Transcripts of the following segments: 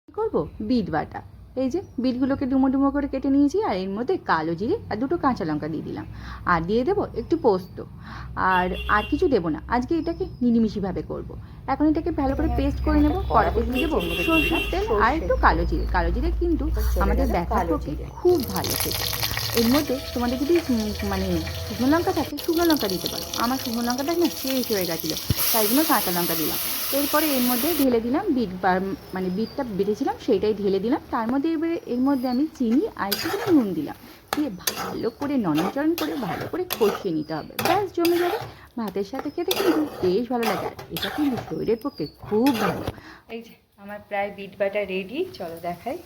করব বিট বাটা। এই যে বিটগুলোকে ডুমো ডুমো করে কেটে নিয়েছি, আর এর মধ্যে কালো জিরে আর দুটো কাঁচা লঙ্কা দিয়ে দিলাম, আর দিয়ে দেবো একটু পোস্ত। আর কিছু দেবো না, আজকে এটাকে নিরিমিষিভাবে করব। এখন এটাকে ভালো করে পেস্ট করে নেব। কড়াতে দিয়ে দেবো সরষের তেল আর একটু কালো জিরে। কালো জিরে কিন্তু আমাদের ব্যথার পক্ষে খুব ভালো খেতে। এর মধ্যে তোমাদের যদি মানে শুকনো লঙ্কা থাকে শুকনো লঙ্কা দিতে পারো। আমার শুকনো লঙ্কাটা না শেষ হয়ে গেছিলো, তাই জন্য কাঁচা লঙ্কা দিলাম। এরপরে এর মধ্যে ঢেলে দিলাম মানে বিটটা বেটেছিলাম সেইটাই ঢেলে দিলাম। তার মধ্যে এবারে এর মধ্যে আমি চিনি আর একটুখানি নুন দিলাম, দিয়ে ভালো করে নরম করে ভালো করে কষিয়ে নিতে হবে। ব্যাস জমে যাবে। ভাতের সাথে খেতে কিন্তু বেশ ভালো লাগে, আর এটা কিন্তু শরীরের পক্ষে খুব ভালো। এই যে আমার প্রায় বিট বাটা রেডি, চলো দেখাই।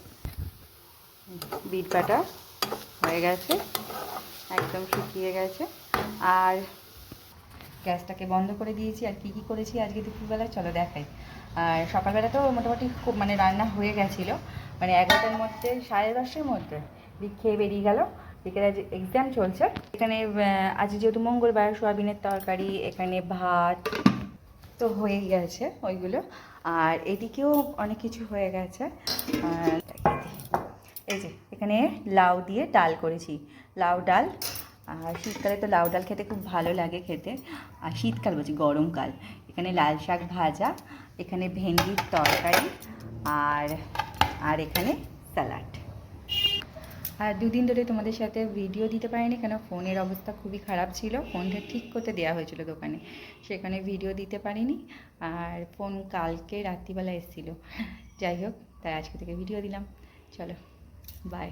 বিট বাটা হয়ে গেছে, একদম শুকিয়ে গেছে। আর গ্যাসটাকে বন্ধ করে দিয়েছি। আর কি করেছি আজকে দুপুরবেলায় চলো দেখাই। আর সকালবেলা তো মোটামুটি খুব মানে রান্না হয়ে গেছিলো, মানে 11টার মধ্যে 10:30টার মধ্যে দিক খেয়ে বেরিয়ে গেল। বিকেলে আজ এক্সাম চলছে এখানে। আজ যেহেতু মঙ্গলবার, সোয়াবিনের তরকারি, এখানে ভাত তো হয়েই গেছে ওইগুলো। আর এদিকেও অনেক কিছু হয়ে গেছে। এই যে এখানে লাউ দিয়ে ডাল করেছি, লাউ ডাল। আর শীতকালে তো লাউ ডাল খেতে খুব ভালো লাগে খেতে। আর শীতকাল বলছি, গরমকাল। এখানে লাল শাক ভাজা, এখানে ভেন্ডির তরকারি, আর আর এখানে স্যালাড। আর দুদিন ধরে তোমাদের সাথে ভিডিও দিতে পারিনি, কেন ফোনের অবস্থা খুবই খারাপ ছিল। ফোনটা ঠিক করতে দেওয়া হয়েছিল দোকানে, সেখানে ভিডিও দিতে পারিনি। আর ফোন কালকে রাত্রিবেলা এসেছিলো। যাই হোক, তাই আজকে থেকে ভিডিও দিলাম। চলো বাই।